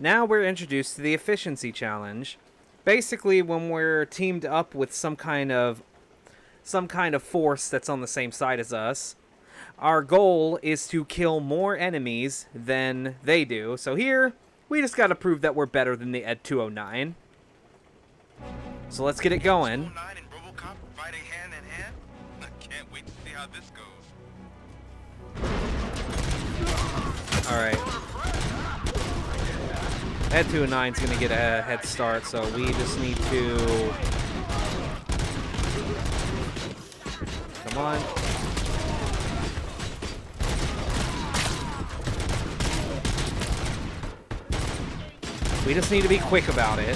Now we're introduced to the efficiency challenge. Basically, when we're teamed up with some kind of force that's on the same side as us, our goal is to kill more enemies than they do. So here, we just gotta prove that we're better than the Ed 209. So let's get it going. 209 and RoboCop fighting hand in hand? I can't wait to see how this goes. Alright. Ed 209 is gonna get a head start, so we just need to... Come on. We just need to be quick about it.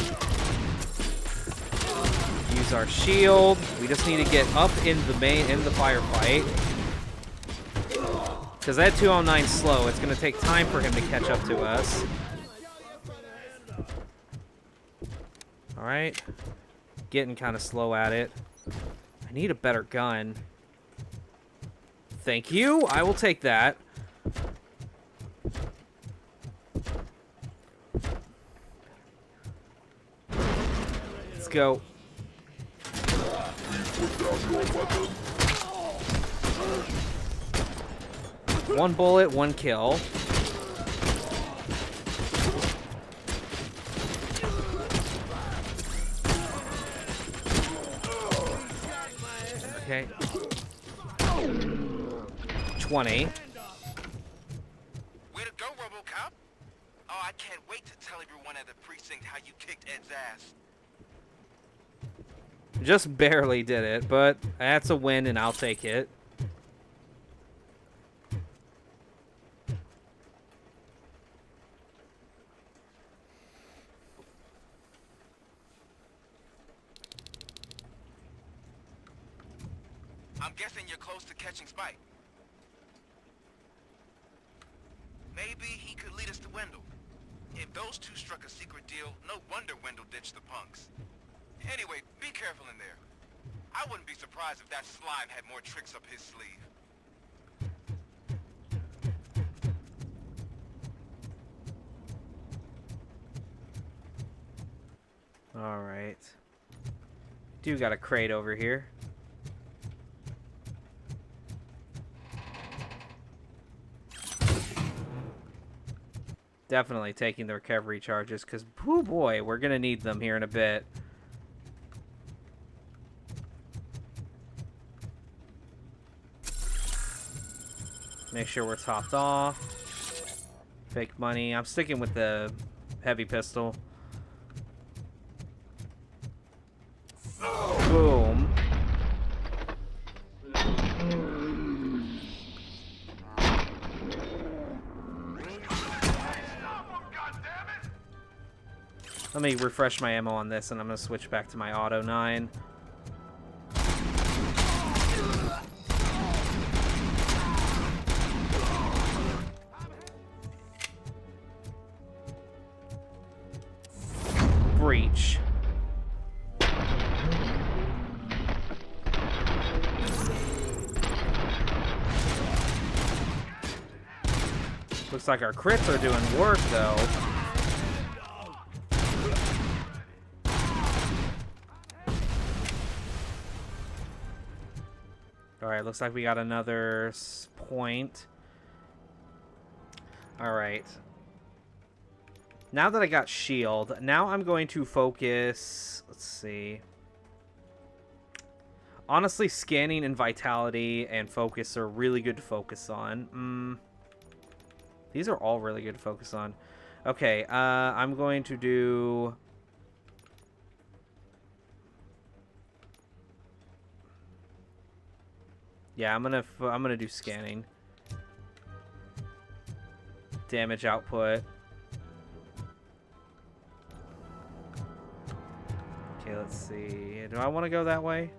Use our shield. We just need to get up in the firefight. Because that 209's slow. It's going to take time for him to catch up to us. Alright. Getting kind of slow at it. I need a better gun. Thank you. I will take that. Let's go. One bullet, one kill. Okay. 20. Way to go, RoboCop! Oh, I can't wait to tell everyone at the precinct how you kicked Ed's ass. Just barely did it, but that's a win and I'll take it. I'm guessing you're close to catching Spike. Maybe he could lead us to Wendell. If those two struck a secret deal, no wonder Wendell ditched the punks. Anyway, be careful in there. I wouldn't be surprised if that slime had more tricks up his sleeve. Alright. Do got a crate over here. Definitely taking the recovery charges, because, oh boy, we're going to need them here in a bit. Make sure we're topped off. Fake money. I'm sticking with the heavy pistol. Boom. Let me refresh my ammo on this, and I'm going to switch back to my Auto 9. Breach. Looks like our crits are doing work, though. Alright, looks like we got another point. Alright. Now that I got shield, now I'm going to focus... Let's see. Honestly, scanning and vitality and focus are really good to focus on. These are all really good to focus on. Okay, I'm going to do... Yeah, I'm gonna do scanning. Damage output. Okay, let's see. Do I want to go that way?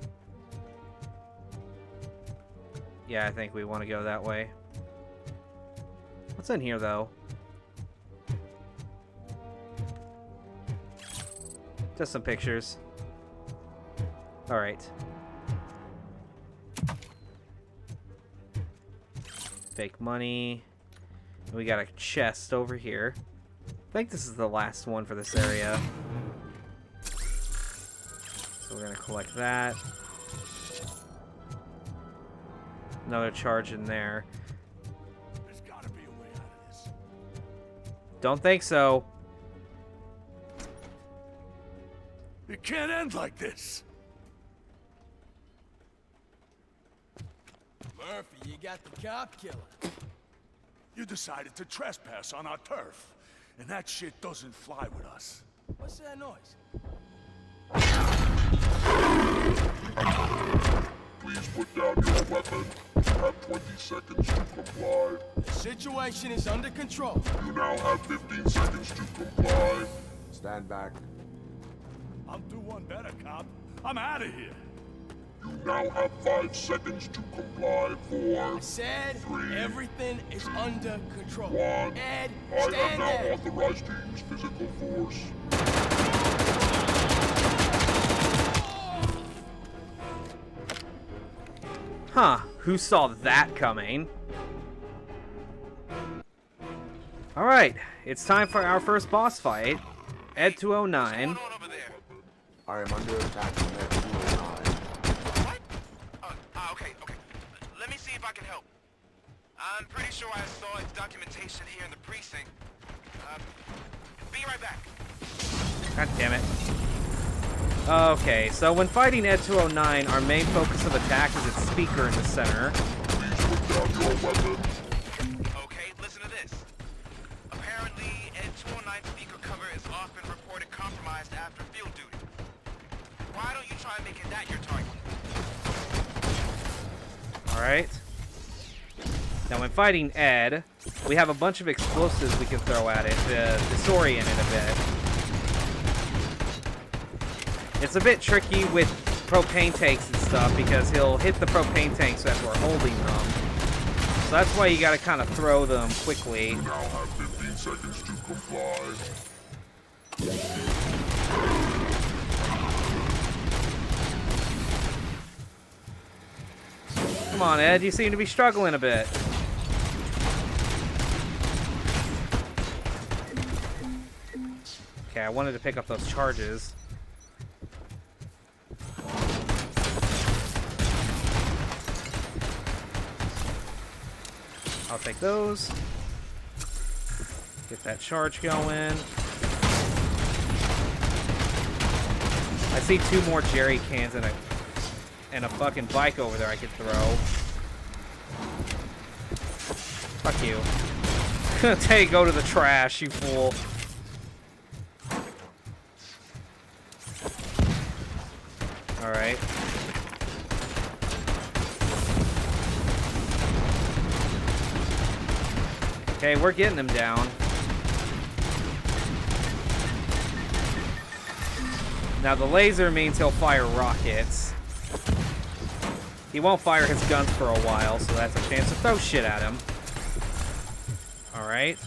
Yeah, I think we want to go that way. What's in here, though? Just some pictures. Alright. Fake money. We got a chest over here. think this is the last one for this area. So we're gonna collect that. Another charge in there. There's gotta be a way out of this. Don't think so. It can't end like this. Murphy, you got the cop killer. You decided to trespass on our turf. And that shit doesn't fly with us. What's that noise? Please put down your weapon. You have 20 seconds to comply. The situation is under control. You now have 15 seconds to comply. Stand back. I'll do one better, cop. I'm out of here. You now have 5 seconds to comply. 4, I said 3, everything is under control. 1. Ed, I am stand now there. authorized to use physical force. Huh, who saw that coming? Alright, it's time for our first boss fight. Ed 209. What's going on over there? I am under attack from Ed 209. What? Okay. Let me see if I can help. I'm pretty sure I saw its documentation here in the precinct. Be right back. God damn it. Okay, so when fighting Ed 209, our main focus of attack is its speaker in the center. Please put down your weapon. Okay, listen to this. Apparently, Ed 209 speaker cover is often reported compromised after field duty. Why don't you try making that your target? Alright. Now when fighting Ed, we have a bunch of explosives we can throw at it to disorient it a bit. It's a bit tricky with propane tanks and stuff because he'll hit the propane tanks as we're holding them. So that's why you gotta kind of throw them quickly. You now have 15 seconds to comply. Come on, Ed, you seem to be struggling a bit. Okay, I wanted to pick up those charges. I'll take those. Get that charge going. I see 2 more jerry cans and a fucking bike over there I could throw. Fuck you. Hey, go to the trash, you fool. Alright. Okay, we're getting him down. Now the laser means he'll fire rockets. He won't fire his guns for a while, so that's a chance to throw shit at him. Alright.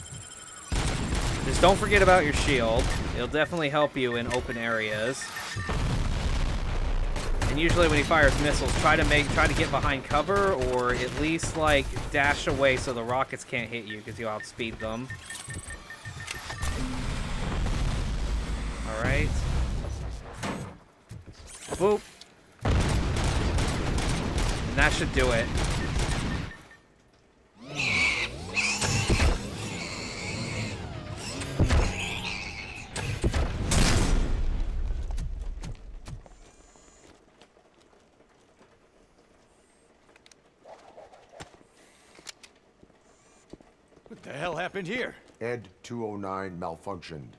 Just don't forget about your shield. It'll definitely help you in open areas. And usually when he fires missiles, try to get behind cover, or at least like dash away so the rockets can't hit you because you'll outspeed them. Alright. Boop. And that should do it. What the hell happened here? Ed 209 malfunctioned.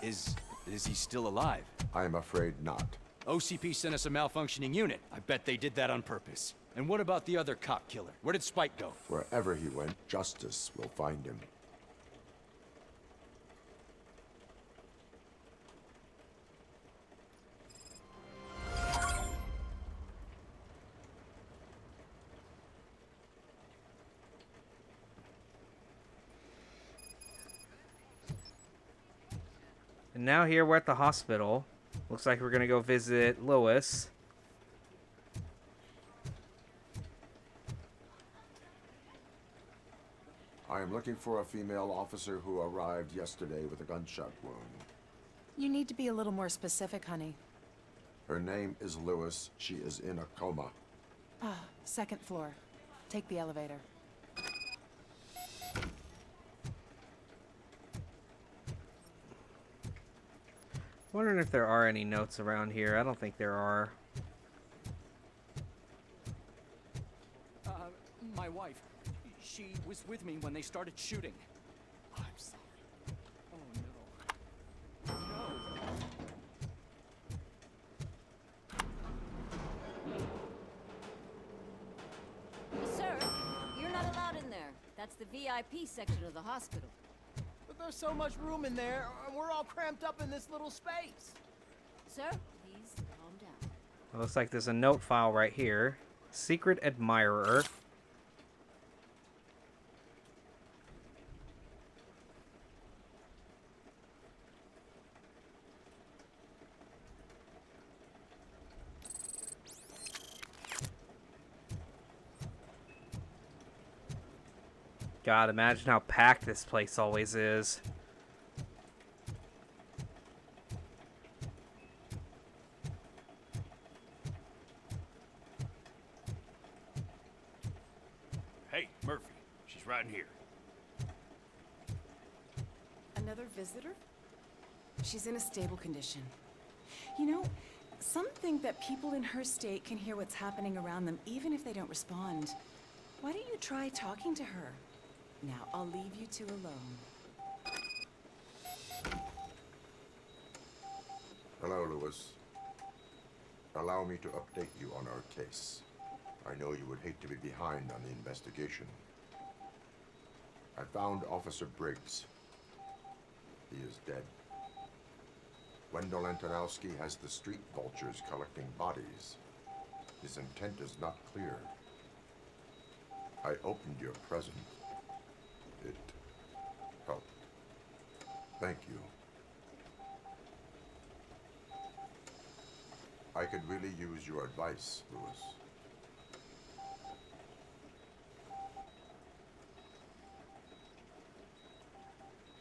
Is he still alive? I am afraid not. OCP sent us a malfunctioning unit. I bet they did that on purpose. And what about the other cop killer? Where did Spike go? Wherever he went, justice will find him. And now here we're at the hospital. Looks like we're gonna go visit Lois. I am I'm looking for a female officer who arrived yesterday with a gunshot wound. You need to be a little more specific, honey. Her name is Lewis. She is in a coma. Ah, second floor. Take the elevator. Wondering if there are any notes around here. I don't think there are. My wife. She was with me when they started shooting. I'm sorry. Oh, no. Sir, you're not allowed in there. That's the VIP section of the hospital. But there's so much room in there, and we're all cramped up in this little space. Sir, please calm down. It looks like there's a note file right here. Secret admirer. God, imagine how packed this place always is. Hey, Murphy. She's right in here. Another visitor? She's in a stable condition. You know, some think that people in her state can hear what's happening around them even if they don't respond. Why don't you try talking to her? Now, I'll leave you two alone. Hello, Lewis. Allow me to update you on our case. I know you would hate to be behind on the investigation. I found Officer Briggs. He is dead. Wendell Antonowski has the street vultures collecting bodies. His intent is not clear. I opened your present. It helped. Thank you. I could really use your advice, Lewis.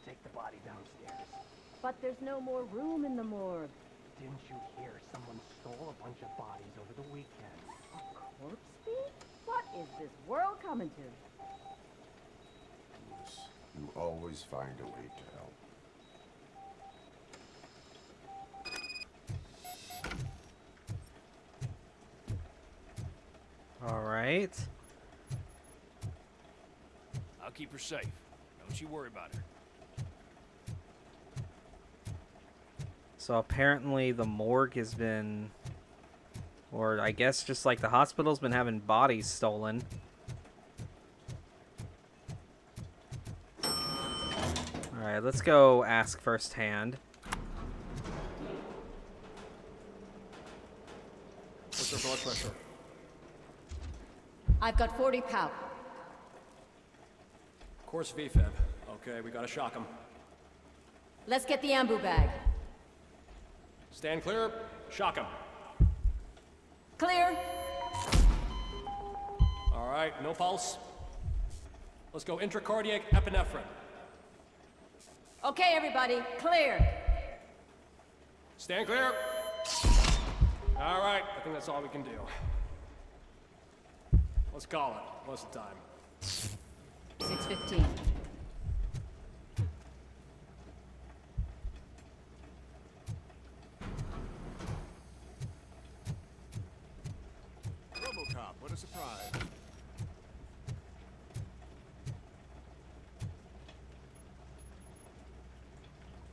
Take the body downstairs. But there's no more room in the morgue. Didn't you hear someone stole a bunch of bodies over the weekend? A corpse thief? What is this world coming to? Lewis, you always find a way to help. All right. I'll keep her safe. Don't you worry about her. So apparently the morgue has been, or I guess just like the hospital's been having bodies stolen. Alright, let's go ask firsthand. What's your blood pressure? I've got 40 pow. Course VFib. Okay, we gotta shock him. Let's get the ambu bag. Stand clear. Shock him. Clear. All right, no pulse. Let's go intracardiac epinephrine. Okay, everybody, clear. Stand clear. All right, I think that's all we can do. Let's call it. What's the time? 6:15. RoboCop, what a surprise.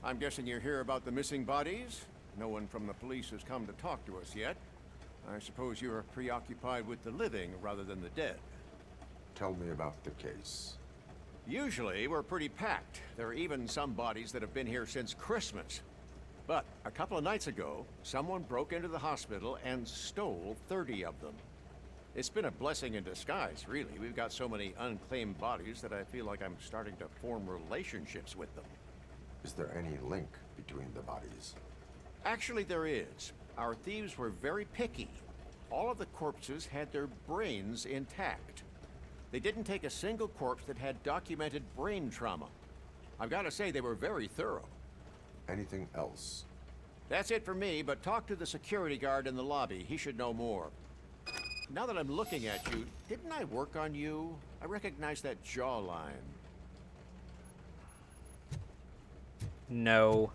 I'm guessing you're here about the missing bodies? No one from the police has come to talk to us yet. I suppose you're preoccupied with the living rather than the dead. Tell me about the case. Usually, we're pretty packed. There are even some bodies that have been here since Christmas. But a couple of nights ago, someone broke into the hospital and stole 30 of them. It's been a blessing in disguise, really. We've got so many unclaimed bodies that I feel like I'm starting to form relationships with them. Is there any link between the bodies? Actually, there is. Our thieves were very picky. All of the corpses had their brains intact. They didn't take a single corpse that had documented brain trauma. I've got to say, they were very thorough. Anything else? That's it for me, but talk to the security guard in the lobby. He should know more. Now that I'm looking at you, didn't I work on you? I recognize that jawline. No.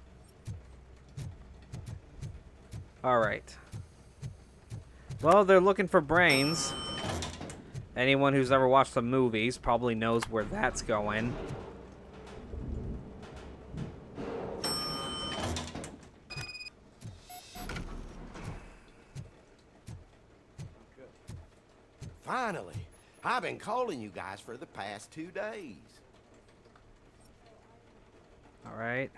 Alright. Well, they're looking for brains. Anyone who's ever watched the movies probably knows where that's going. Finally. I've been calling you guys for the past 2 days. Alright.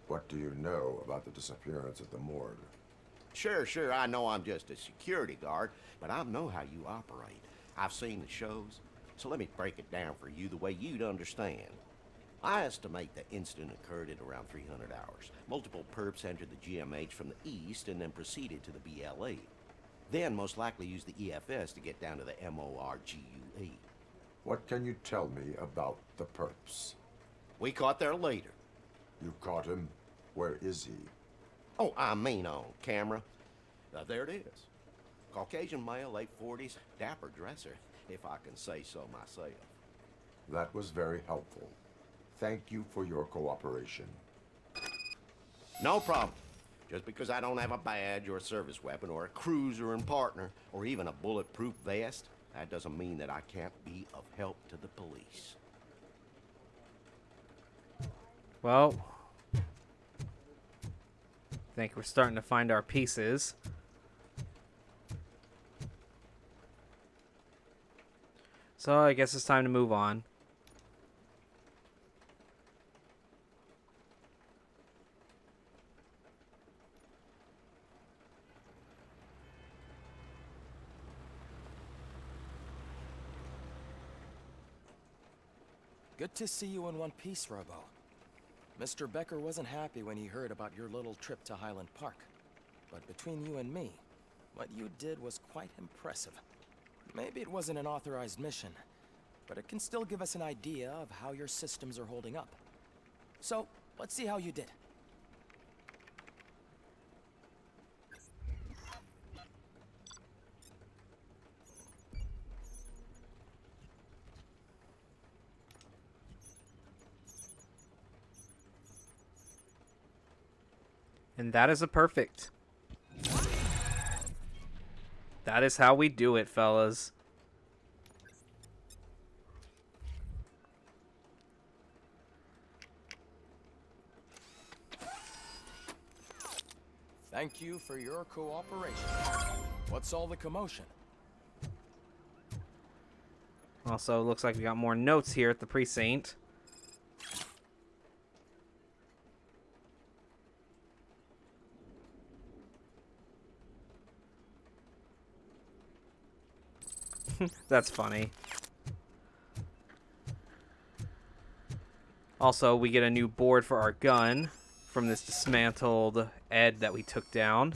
What do you know about the disappearance at the morgue? Sure, I know I'm just a security guard, but I know how you operate. I've seen the shows, so let me break it down for you the way you'd understand. I estimate the incident occurred in around 300 hours. Multiple perps entered the GMH from the east and then proceeded to the BLE. Then most likely used the EFS to get down to the MORGUE. What can you tell me about the perps? We caught their leader. You caught him? Where is he? Oh, I mean on camera. There it is. Caucasian male, late 40s, dapper dresser, if I can say so myself. That was very helpful. Thank you for your cooperation. No problem. Just because I don't have a badge or a service weapon or a cruiser and partner or even a bulletproof vest, that doesn't mean that I can't be of help to the police. Well, I think we're starting to find our pieces. So I guess it's time to move on. Good to see you in one piece, Robo. Mr. Becker wasn't happy when he heard about your little trip to Highland Park. But between you and me, what you did was quite impressive. Maybe it wasn't an authorized mission, but it can still give us an idea of how your systems are holding up. So, let's see how you did. And that is a perfect. That is how we do it, fellas. Thank you for your cooperation. What's all the commotion? Also, looks like we got more notes here at the precinct. That's funny. Also, we get a new board for our gun from this dismantled Ed that we took down.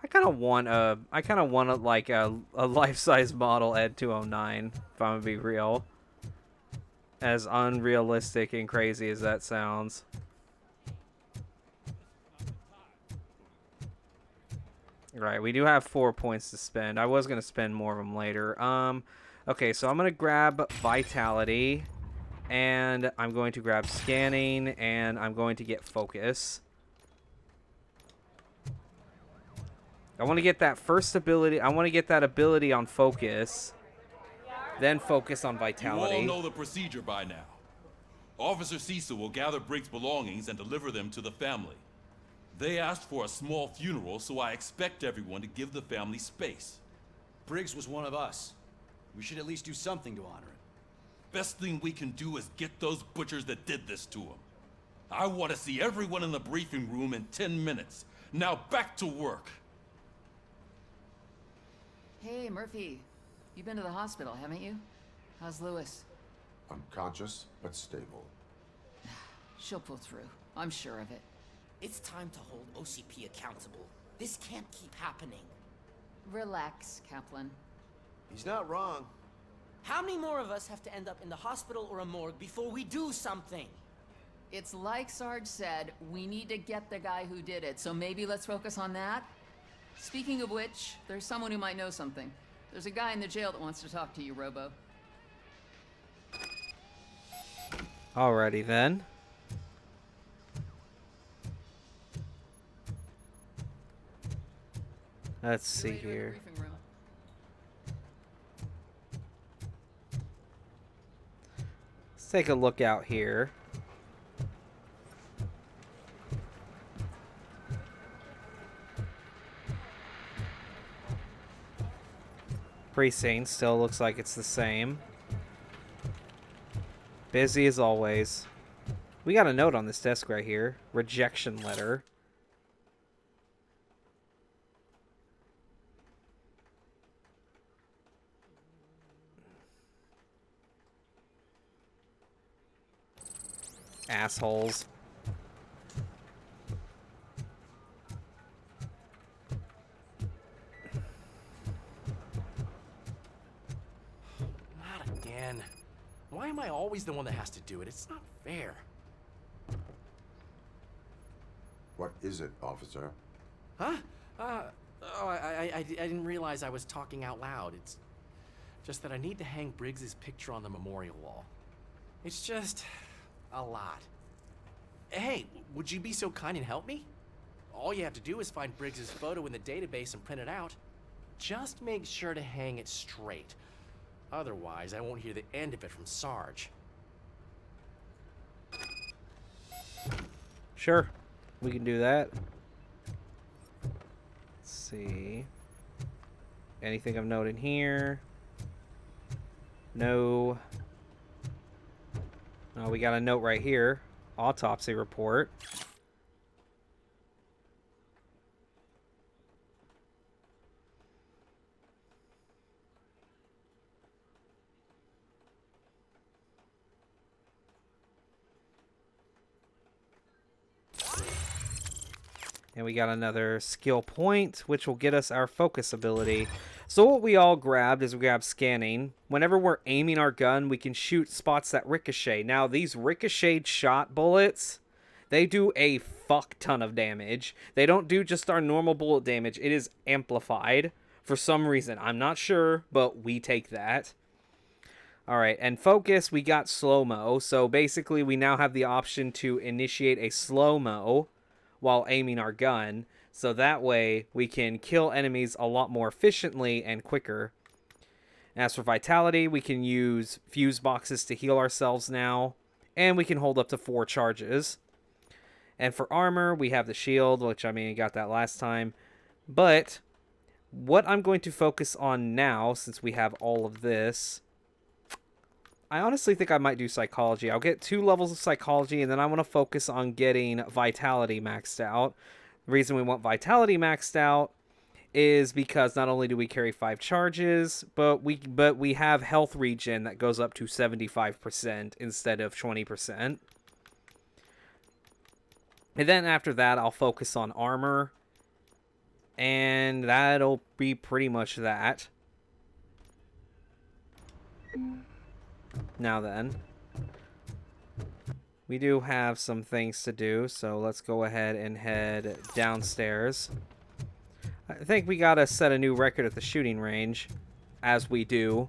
I kind of want like a life-size model Ed 209, if I'm gonna be real. As unrealistic and crazy as that sounds. Right, we do have 4 points to spend. I was going to spend more of them later. Okay, so I'm going to grab Vitality, and I'm going to grab Scanning, and I'm going to get Focus. I want to get that first ability. I want to get that ability on Focus, then Focus on Vitality. You all know the procedure by now. Officer Cecil will gather Briggs' belongings and deliver them to the family. They asked for a small funeral, so I expect everyone to give the family space. Briggs was one of us. We should at least do something to honor him. Best thing we can do is get those butchers that did this to him. I want to see everyone in the briefing room in 10 minutes. Now back to work. Hey, Murphy. You've been to the hospital, haven't you? How's Lewis? Unconscious, but stable. She'll pull through. I'm sure of it. It's time to hold OCP accountable. This can't keep happening. Relax, Kaplan. He's not wrong. How many more of us have to end up in the hospital or a morgue before we do something? It's like Sarge said, we need to get the guy who did it, so maybe let's focus on that? Speaking of which, there's someone who might know something. There's a guy in the jail that wants to talk to you, Robo. Alrighty then. Let's see here. Let's take a look out here. Precinct still looks like it's the same. Busy as always. We got a note on this desk right here. Rejection letter. Assholes. Not again. Why am I always the one that has to do it? It's not fair. What is it, officer? Huh? I didn't realize I was talking out loud. It's just that I need to hang Briggs's picture on the memorial wall. It's just a lot. Hey, would you be so kind and help me? All you have to do is find Briggs's photo in the database and print it out. Just make sure to hang it straight. Otherwise, I won't hear the end of it from Sarge. Sure, we can do that. Let's see. Anything of note in here? No. Oh, we got a note right here. Autopsy report. And we got another skill point, which will get us our focus ability. So what we all grabbed is we grabbed scanning. Whenever we're aiming our gun, we can shoot spots that ricochet. Now, these ricocheted shot bullets, they do a fuck ton of damage. They don't do just our normal bullet damage. It is amplified for some reason. I'm not sure, but we take that. Alright, and focus, we got slow-mo. So basically, we now have the option to initiate a slow-mo while aiming our gun, so that way we can kill enemies a lot more efficiently and quicker. As for vitality, we can use fuse boxes to heal ourselves now, and we can hold up to 4 charges. And for armor, we have the shield, which I mean, got that last time. But what I'm going to focus on now, since we have all of this, I honestly think I might do psychology. I'll get 2 levels of psychology, and then I want to focus on getting vitality maxed out. The reason we want vitality maxed out is because not only do we carry 5 charges, but we have health regen that goes up to 75% instead of 20%. And then after that, I'll focus on armor, and that'll be pretty much that. Now then, we do have some things to do, so let's go ahead and head downstairs. I think we gotta set a new record at the shooting range, as we do.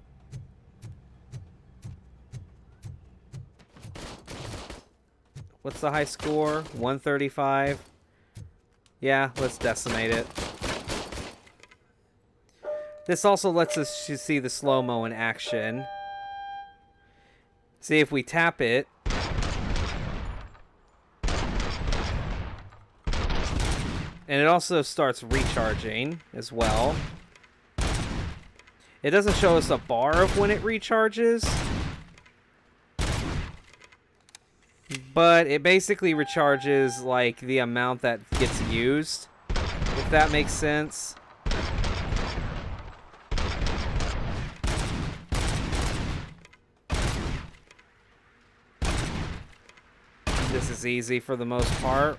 What's the high score? 135. Yeah, let's decimate it. This also lets us see the slow-mo in action. See, if we tap it, and it also starts recharging as well. It doesn't show us a bar of when it recharges, but it basically recharges like the amount that gets used, if that makes sense. This is easy for the most part.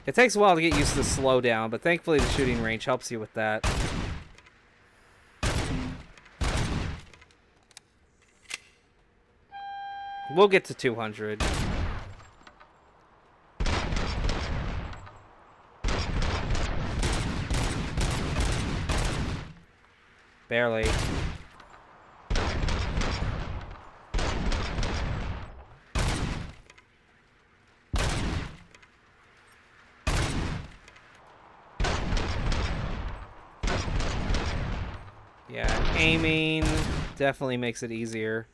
It takes a while to get used to the slowdown, but thankfully the shooting range helps you with that. We'll get to 200. Barely. Yeah, aiming definitely makes it easier.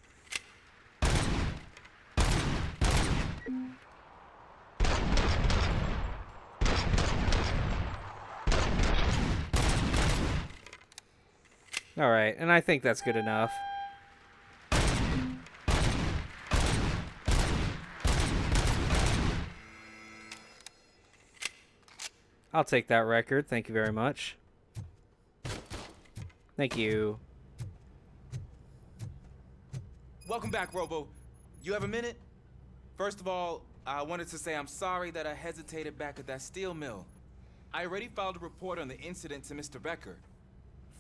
All right, and I think that's good enough. I'll take that record. Thank you very much. Thank you. Welcome back, Robo. You have a minute? First of all, I wanted to say I'm sorry that I hesitated back at that steel mill. I already filed a report on the incident to Mr. Becker.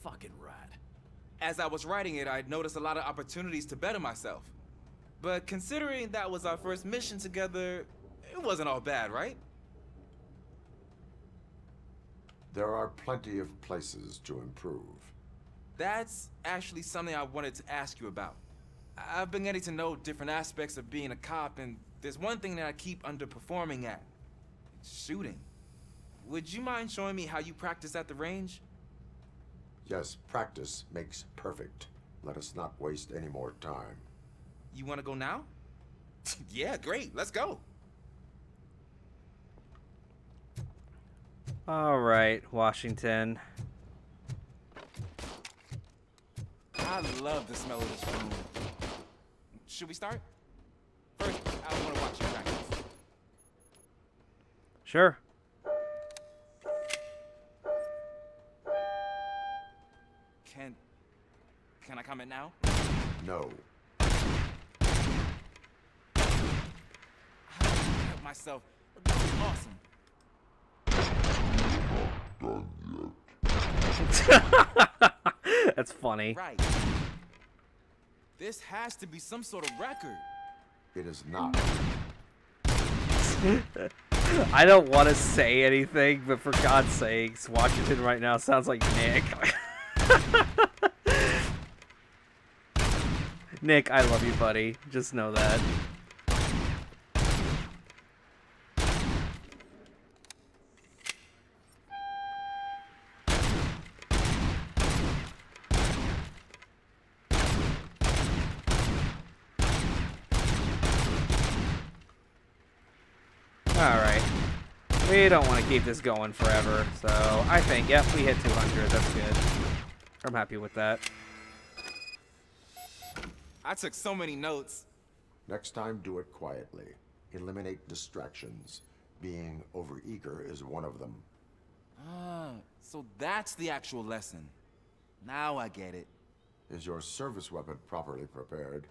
Fucking rat. As I was writing it, I noticed a lot of opportunities to better myself. But considering that was our first mission together, it wasn't all bad, right? There are plenty of places to improve. That's actually something I wanted to ask you about. I've been getting to know different aspects of being a cop, and there's one thing that I keep underperforming at. Shooting. Would you mind showing me how you practice at the range? Yes, practice makes perfect. Let us not waste any more time. You want to go now? Yeah, great. Let's go. All right, Washington. I love the smell of this room. Should we start? First, I want to watch you practice. Sure. Can I comment now? No. I don't help myself. This is awesome. That's funny. Right. This has to be some sort of record. It is not. I don't want to say anything, but for God's sakes, Washington right now sounds like Nick. Nick, I love you, buddy. Just know that. Alright. We don't want to keep this going forever, so I think, yep, we hit 200. That's good. I'm happy with that. I took so many notes. Next time, do it quietly. Eliminate distractions. Being overeager is one of them. Ah, so that's the actual lesson. Now I get it. Is your service weapon properly prepared?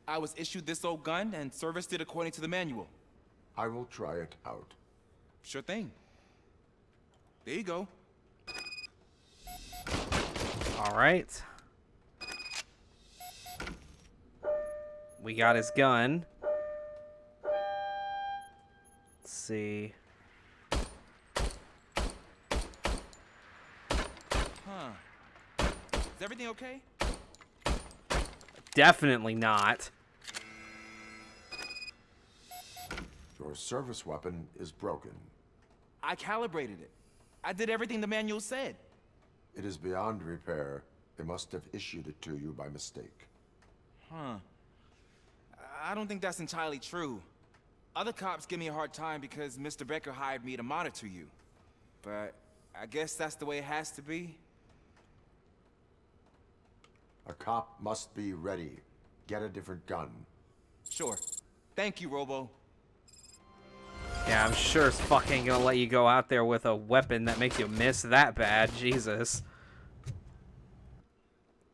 I was issued this old gun and serviced it according to the manual. I will try it out. Sure thing. There you go. All right. We got his gun. Let's see. Huh. Is everything okay? Definitely not. Your service weapon is broken. I calibrated it. I did everything the manual said. It is beyond repair. They must have issued it to you by mistake. Huh. I don't think that's entirely true. Other cops give me a hard time because Mr. Becker hired me to monitor you. But I guess that's the way it has to be. A cop must be ready. Get a different gun. Sure. Thank you, Robo. Yeah, I'm sure as fuck ain't gonna let you go out there with a weapon that makes you miss that bad. Jesus.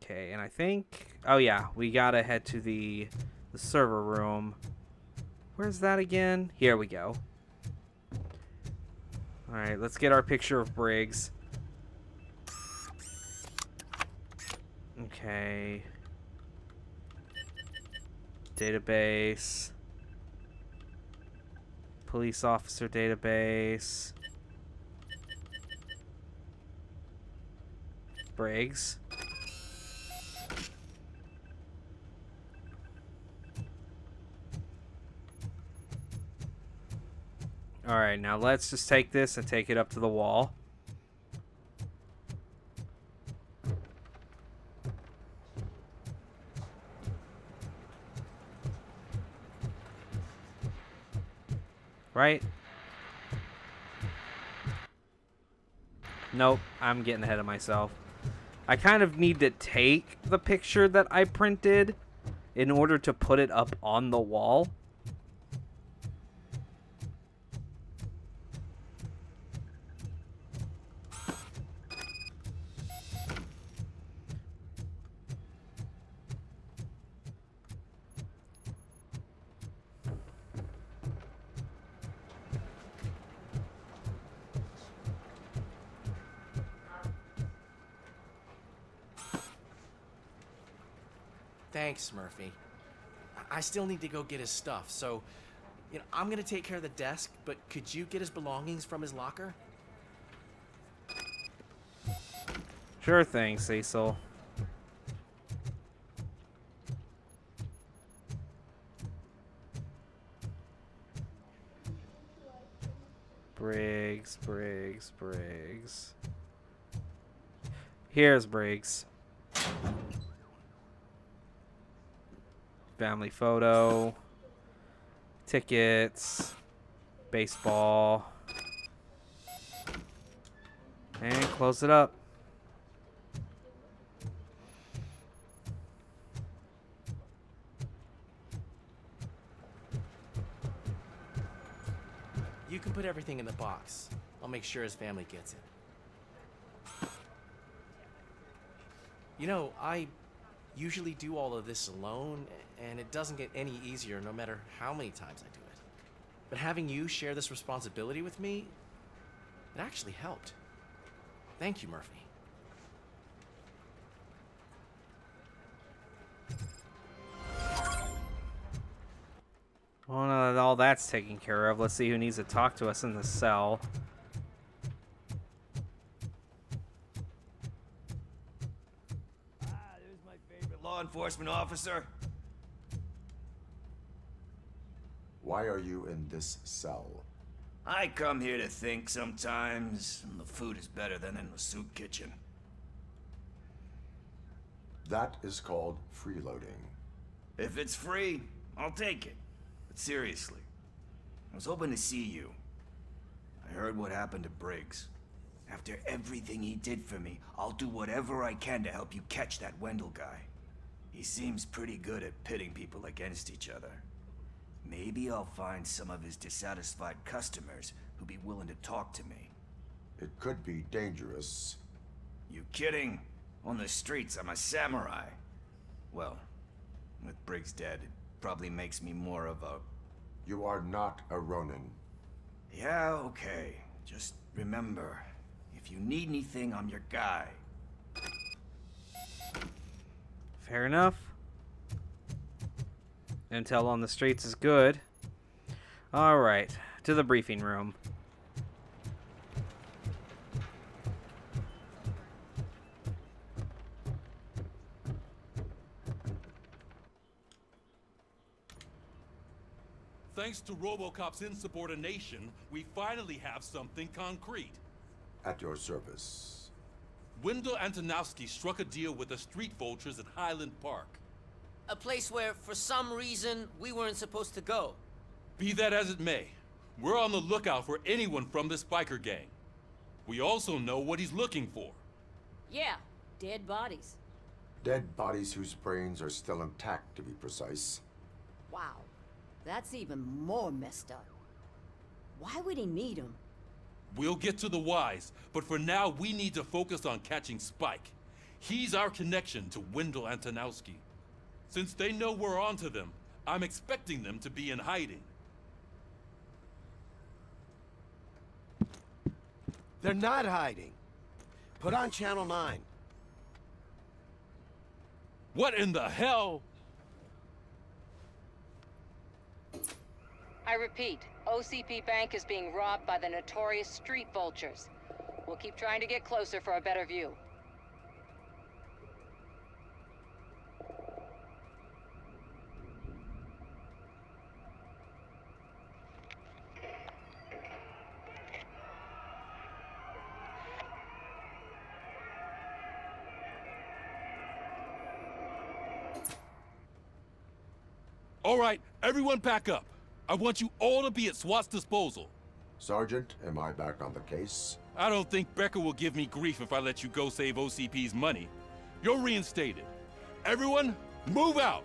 Okay, and I think... Oh yeah, we gotta head to the server room. Where's that again? Here we go. Alright, let's get our picture of Briggs. Okay. Database. Police officer database. Briggs. Alright, now let's just take this and take it up to the wall. Right? Nope, I'm getting ahead of myself. I kind of need to take the picture that I printed in order to put it up on the wall. Thanks, Murphy. I still need to go get his stuff, so I'm gonna take care of the desk, but could you get his belongings from his locker? Sure thing, Cecil. Briggs, Briggs, Briggs. Here's Briggs. Family photo. Tickets. Baseball. And close it up. You can put everything in the box. I'll make sure his family gets it. You know, I usually do all of this alone, and it doesn't get any easier no matter how many times I do it. But having you share this responsibility with me, it actually helped. Thank you, Murphy. Well, now that all that's taken care of, let's see who needs to talk to us in the cell. There's my favorite law enforcement officer. Why are you in this cell? I come here to think sometimes, and the food is better than in the soup kitchen. That is called freeloading. If it's free, I'll take it. But seriously, I was hoping to see you. I heard what happened to Briggs. After everything he did for me, I'll do whatever I can to help you catch that Wendell guy. He seems pretty good at pitting people against each other. Maybe I'll find some of his dissatisfied customers who'd be willing to talk to me. It could be dangerous. You kidding? On the streets, I'm a samurai. Well, with Briggs dead, it probably makes me more of a... You are not a Ronin. Yeah, okay. Just remember, if you need anything, I'm your guy. Fair enough. Intel on the streets is good. Alright, to the briefing room. Thanks to RoboCop's insubordination, we finally have something concrete. At your service. Wendell Antonowski struck a deal with the street vultures at Highland Park. A place where, for some reason, we weren't supposed to go. Be that as it may, we're on the lookout for anyone from this biker gang. We also know what he's looking for. Yeah, dead bodies. Dead bodies whose brains are still intact, to be precise. Wow, that's even more messed up. Why would he need them? We'll get to the whys, but for now we need to focus on catching Spike. He's our connection to Wendell Antonowski. Since they know we're onto them, I'm expecting them to be in hiding. They're not hiding. Put on Channel 9. What in the hell? I repeat, OCP Bank is being robbed by the notorious street vultures. We'll keep trying to get closer for a better view. All right, everyone pack up. I want you all to be at SWAT's disposal. Sergeant, am I back on the case? I don't think Becker will give me grief if I let you go save OCP's money. You're reinstated. Everyone, move out!